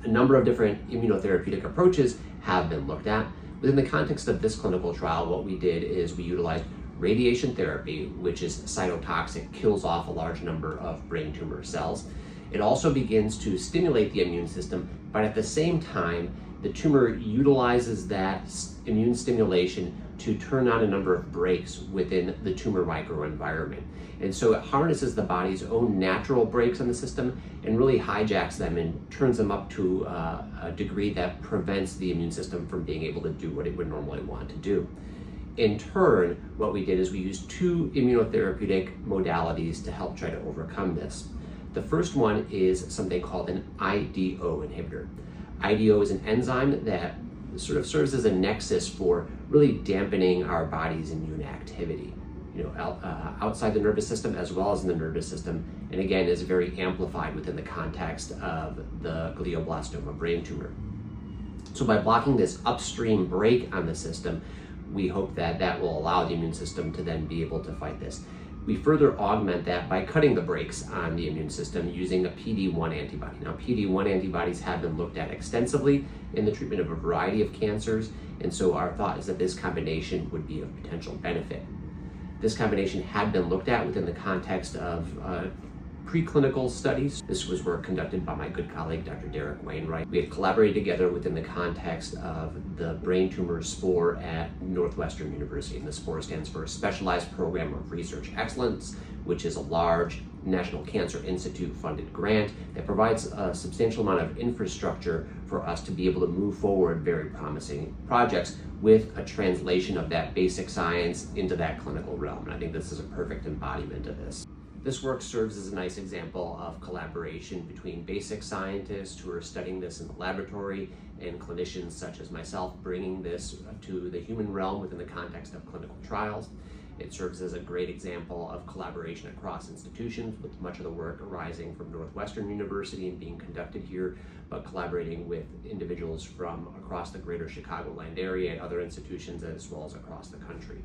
A number of different immunotherapeutic approaches have been looked at. Within the context of this clinical trial, what we did is we utilized radiation therapy, which is cytotoxic, kills off a large number of brain tumor cells. It also begins to stimulate the immune system, but at the same time, the tumor utilizes that immune stimulation to turn on a number of brakes within the tumor microenvironment. And so it harnesses the body's own natural brakes on the system and really hijacks them and turns them up to a degree that prevents the immune system from being able to do what it would normally want to do. In turn, what we did is we used two immunotherapeutic modalities to help try to overcome this. The first one is something called an IDO inhibitor. IDO is an enzyme that sort of serves as a nexus for really dampening our body's immune activity, outside the nervous system as well as in the nervous system, and again is very amplified within the context of the glioblastoma brain tumor. So by blocking this upstream brake on the system, we hope that that will allow the immune system to then be able to fight this. We further augment that by cutting the brakes on the immune system using a PD-1 antibody. Now, PD-1 antibodies have been looked at extensively in the treatment of a variety of cancers, and so our thought is that this combination would be of potential benefit. This combination had been looked at within the context of preclinical studies. This was work conducted by my good colleague, Dr. Derek Wainwright. We had collaborated together within the context of the brain tumor SPORE at Northwestern University. And the SPORE stands for Specialized Program of Research Excellence, which is a large National Cancer Institute funded grant that provides a substantial amount of infrastructure for us to be able to move forward very promising projects with a translation of that basic science into that clinical realm. And I think this is a perfect embodiment of this. This work serves as a nice example of collaboration between basic scientists who are studying this in the laboratory and clinicians such as myself bringing this to the human realm within the context of clinical trials. It serves as a great example of collaboration across institutions, with much of the work arising from Northwestern University and being conducted here, but collaborating with individuals from across the greater Chicagoland area and other institutions as well as across the country.